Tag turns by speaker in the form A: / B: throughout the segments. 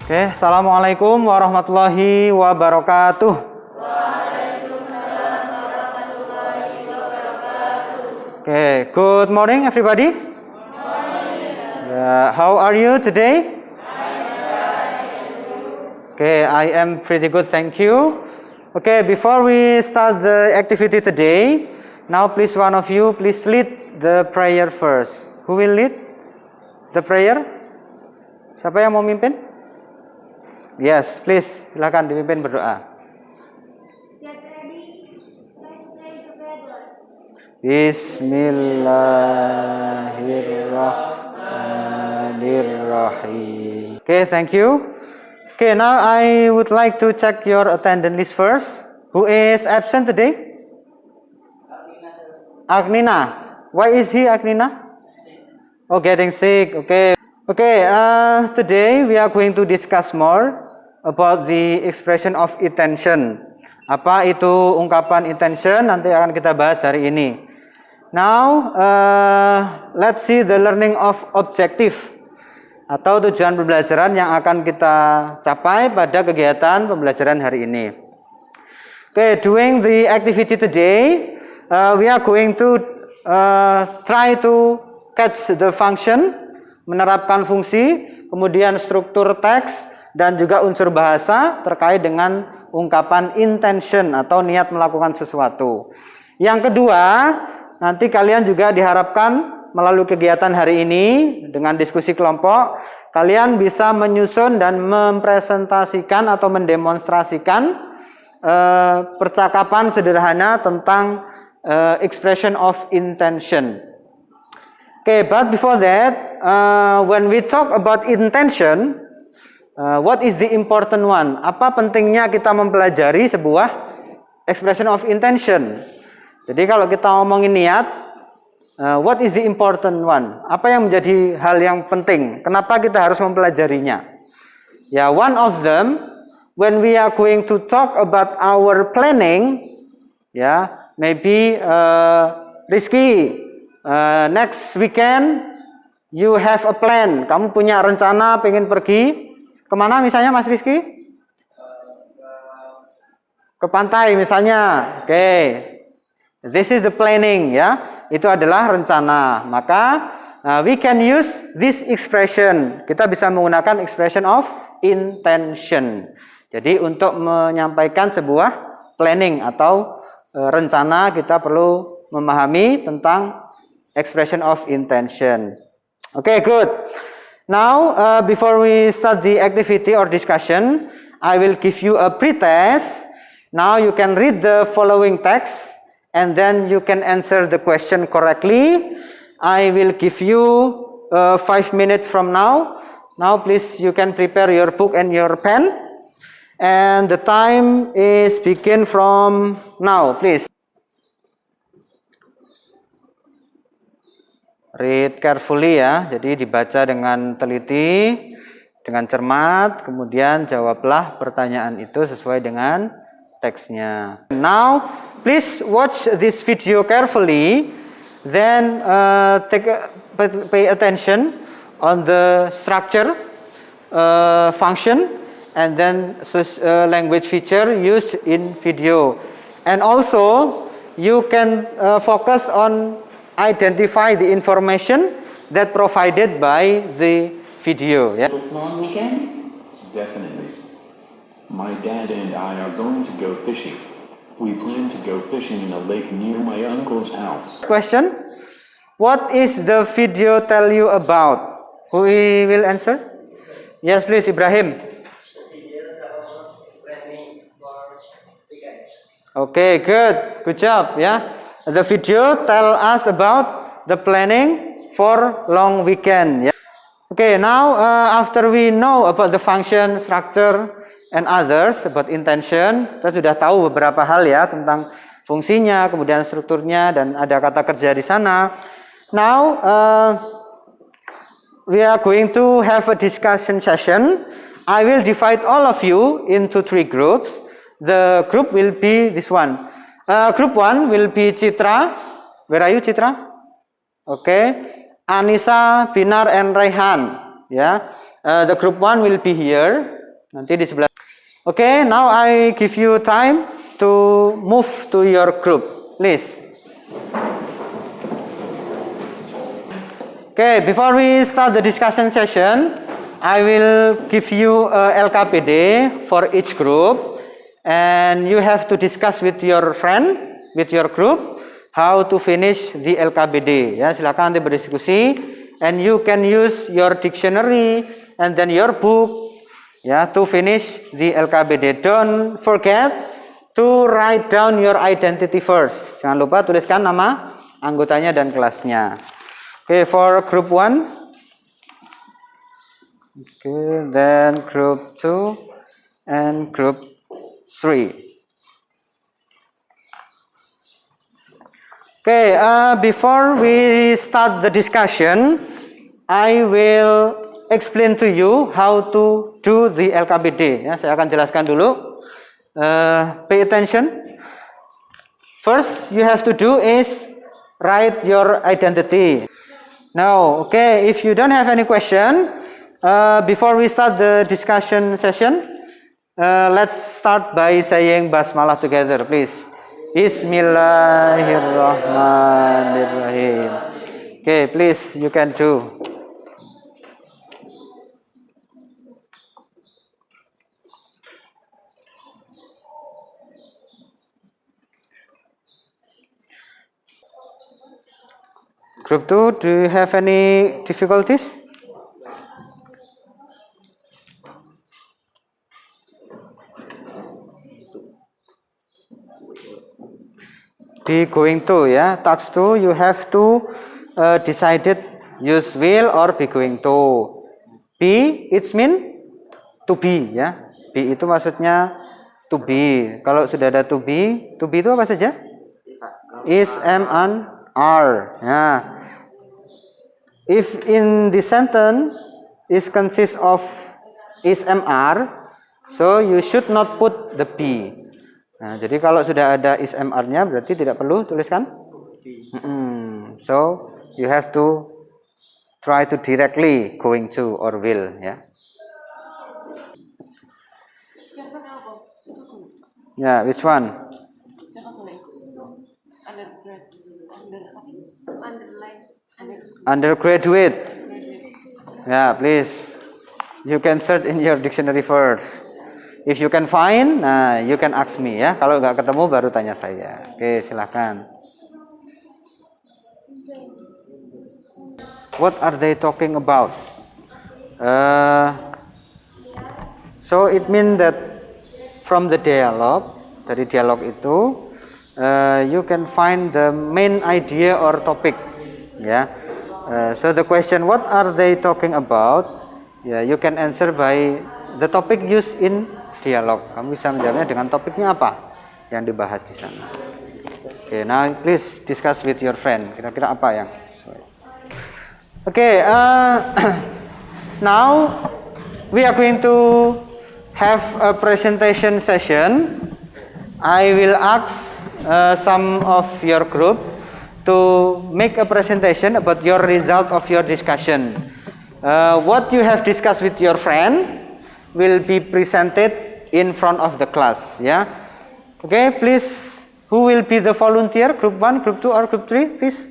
A: Oke, assalamualaikum warahmatullahi wabarakatuh.
B: Waalaikumsalam warahmatullahi wabarakatuh.
A: Okay, good morning everybody. How are you today? Okay, I am pretty good, thank you. Okay, before we start the activity today, now please one of you please lead the prayer first. Who will lead the prayer? Siapa yang mau mimpin? Yes, please, silakan dipimpin berdoa.
B: Get ready, let's pray together.
A: Bismillahirrahmanirrahim. Okay, thank you. Okay, now I would like to check your attendance list first. Who is absent today? Agnina. Why is he Agnina? Oh, getting sick. Okay. Okay, today we are going to discuss more about the expression of intention. Apa itu ungkapan intention? Nanti akan kita bahas hari ini. Now, let's see the learning of objective atau tujuan pembelajaran yang akan kita capai pada kegiatan pembelajaran hari ini. Okay, doing the activity today, we are going to try to catch the function, menerapkan fungsi, kemudian struktur teks, dan juga unsur bahasa terkait dengan ungkapan intention atau niat melakukan sesuatu. Yang kedua, nanti kalian juga diharapkan melalui kegiatan hari ini dengan diskusi kelompok, kalian bisa menyusun dan mempresentasikan atau mendemonstrasikan percakapan sederhana tentang expression of intention. Okay, but before that, when we talk about intention, what is the important one? Apa pentingnya kita mempelajari sebuah expression of intention? Jadi kalau kita ngomongin niat, what is the important one? Apa yang menjadi hal yang penting? Kenapa kita harus mempelajarinya? Ya, one of them, when we are going to talk about our planning, ya, maybe Rizky, next weekend you have a plan. Kamu punya rencana pengen pergi kemana misalnya Mas Rizky? Ke pantai misalnya. Oke. This is the planning, ya. Itu adalah rencana. Maka we can use this expression. Kita bisa menggunakan expression of intention. Jadi untuk menyampaikan sebuah planning atau rencana, kita perlu memahami tentang expression of intention. Okay, good. Now, before we start the activity or discussion, I will give you a pre-test. Now you can read the following text and then you can answer the question correctly. I will give you 5 minutes from now. Now please you can prepare your book and your pen. And the time is begin from now, please. Read carefully ya, jadi dibaca dengan teliti, dengan cermat, kemudian jawablah pertanyaan itu sesuai dengan teksnya. Now, please watch this video carefully, then pay attention on the structure, function, and then language feature used in video. And also, you can focus on identify the information that provided by the video. Yeah.
C: This long weekend?
D: Definitely. My dad and I are going to go fishing. We plan to go fishing in a lake near my uncle's house.
A: Question: what is the video tell you about? Who will answer? Yes, please, Ibrahim. Okay, good job. Yeah. The video tell us about the planning for long weekend. Yeah. Okay, now after we know about the function, structure, and others about intention, kita sudah tahu beberapa hal ya tentang fungsinya, kemudian strukturnya, dan ada kata kerja di sana. Now we are going to have a discussion session. I will divide all of you into 3 groups. The group will be this one. Group 1 will be Citra. Where are you, Citra? Okay. Anissa, Binar, and Raihan. Yeah. The group 1 will be here. Nanti di sebelah. Okay, now I give you time to move to your group, please. Okay, before we start the discussion session, I will give you a LKPD for each group, and you have to discuss with your friend, with your group, how to finish the LKPD. Ya, silakan nanti berdiskusi, and you can use your dictionary and then your book, ya, to finish the LKPD. Don't forget to write down your identity first. Jangan lupa tuliskan nama anggotanya dan kelasnya. Okay, for group 1. Okay, then group 2 and group 3. Okay, before we start the discussion, I will explain to you how to do the LKPD. Ya, saya akan jelaskan dulu. Pay attention. First, you have to do is write your identity. Now, okay, if you don't have any question, before we start the discussion session, let's start by saying Basmalah together, please. Bismillahirrahmanirrahim. Okay, please, you can do. Group 2, do you have any difficulties? Be going to, ya. Task 2, you have to decided use will or be going to. Be, it's mean to be, ya. Be itu maksudnya to be. Kalau sudah ada to be itu apa saja? Is, am, and are. Ya. If in the sentence is consists of is, am, are, so you should not put the be. Nah, jadi kalau sudah ada is, am, are-nya berarti tidak perlu tuliskan. So you have to try to directly going to or will, ya. Ya, which one? Undergraduate. Ya, please. You can search in your dictionary first. If you can find, you can ask me, ya. Kalau nggak ketemu baru tanya saya. Oke, silakan. What are they talking about? So it means that from the dialogue, dari dialog itu, you can find the main idea or topic, ya. So the question, what are they talking about? Yeah, you can answer by the topic used in dialog. Kamu bisa menjawabnya dengan topiknya apa yang dibahas di sana. Okay, now please discuss with your friend. Kira-kira apa yang sesuai. Okay, now we are going to have a presentation session. I will ask some of your group to make a presentation about your result of your discussion. What you have discussed with your friend will be presented in front of the class, yeah. Okay, please, who will be the volunteer? Group 1, group 2, or group 3, please?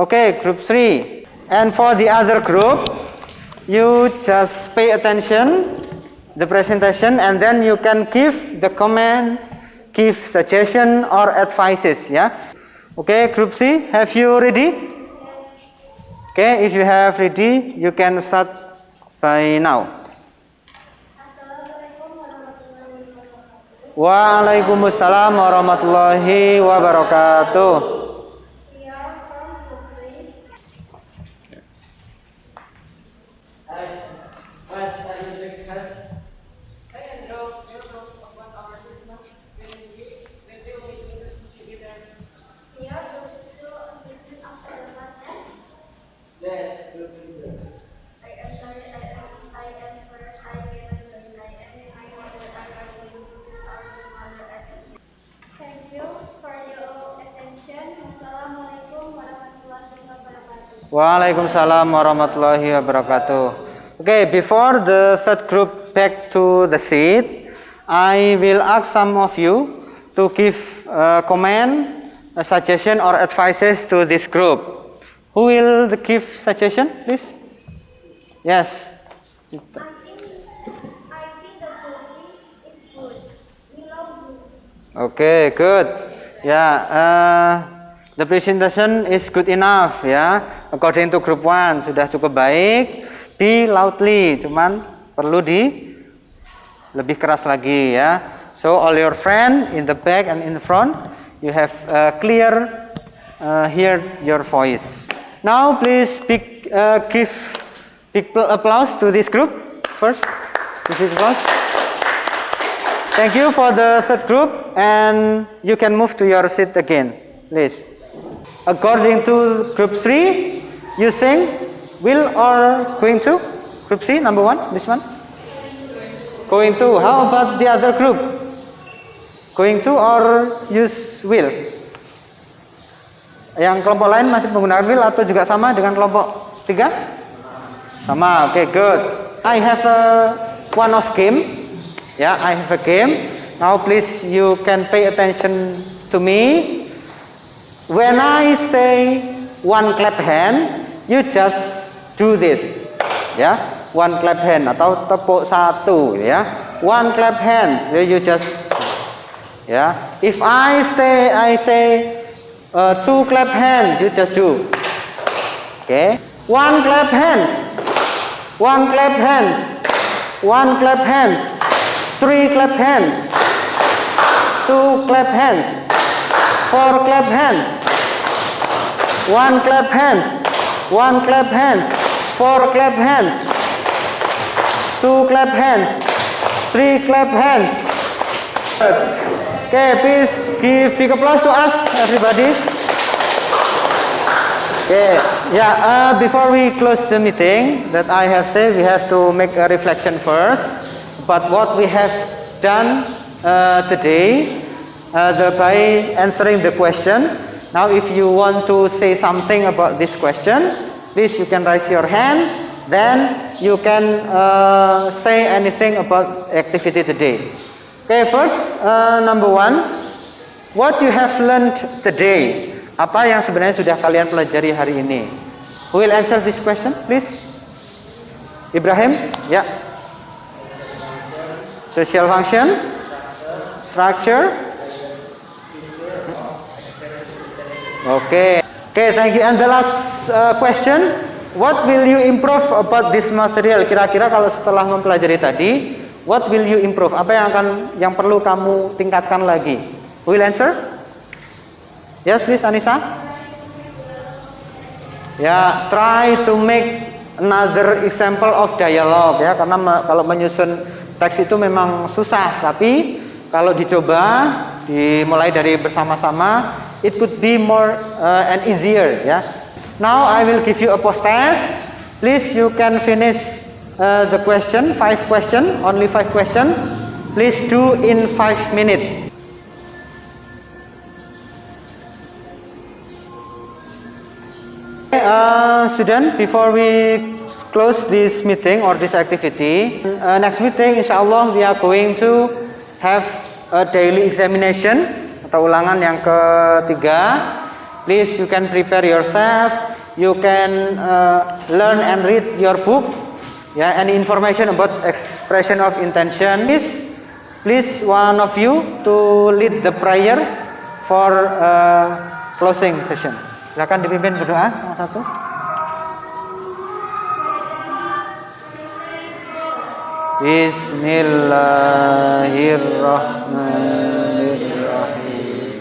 A: Okay, group 3. And for the other group, you just pay attention the presentation, and then you can give the comment, give suggestion or advices, yeah. Okay, group C, have you ready? Okay, if you have ready, you can start by now. Waalaikumsalam warahmatullahi wabarakatuh. Waalaikumsalam warahmatullahi wabarakatuh. Okay, before the third group back to the seat, I will ask some of you to give a comment, a suggestion or advices to this group. Who will give suggestion, please? Yes.
B: I think the cooking is good. We love you.
A: Okay, good. Yeah, the presentation is good enough ya. According to group 1 sudah cukup baik. Be loudly, cuman perlu lebih keras lagi ya. So all your friend in the back and in the front, you have clear hear your voice. Now please give big applause to this group first. This is applause. Thank you for the third group, and you can move to your seat again, please. According to group 3, you sing will or going to? Group 3, number 1, this one? Going to. How about the other group? Going to or use will? Yang kelompok lain masih menggunakan will atau juga sama dengan kelompok 3? Sama, okay, good. I have one of game. Yeah, I have a game. Now please you can pay attention to me. When I say one clap hand, you just do this. Ya, one clap hand atau tepuk satu ya. One clap hand, you just ya. If I say two clap hand, you just do. Okay. One clap hands. One clap hands. One clap hands. Three clap hands. Two clap hands. Four clap hands. One clap hands. One clap hands. Four clap hands. Two clap hands. Three clap hands. Okay, please give big applause to us, everybody. Okay, yeah, before we close the meeting, that I have said we have to make a reflection first. But what we have done today by answering the question. Now if you want to say something about this question, please you can raise your hand. Then you can say anything about activity today. Okay, first number 1, what you have learned today. Apa yang sebenarnya sudah kalian pelajari hari ini? Who will answer this question, please? Ibrahim? Ya. Social function, structure. Okay, thank you. And the last question, what will you improve about this material? Kira-kira kalau setelah mempelajari tadi, what will you improve? Apa yang perlu kamu tingkatkan lagi? Who will answer? Yes, please, Anissa. Ya, try to make another example of dialogue ya, karena kalau menyusun teks itu memang susah, tapi kalau dicoba dimulai dari bersama-sama, it could be more and easier ya. Now I will give you a post test. Please you can finish the question, 5 question, only 5 question. Please do in 5 minutes. Student, before we close this meeting or this activity, next meeting insyaallah we are going to have a daily examination atau ulangan yang ketiga. Please you can prepare yourself, you can learn and read your book, yeah, any information about expression of intention. Please one of you to lead the prayer for closing session. Silakan dipimpin berdoa yang satu. Bismillahirrahmanirrahim.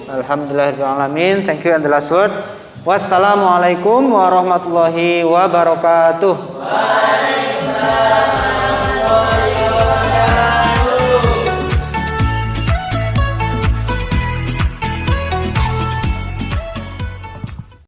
A: Alhamdulillahirrahmanirrahim. Thank you and the last word. Wassalamualaikum warahmatullahi wabarakatuh. Waalaikumsalam.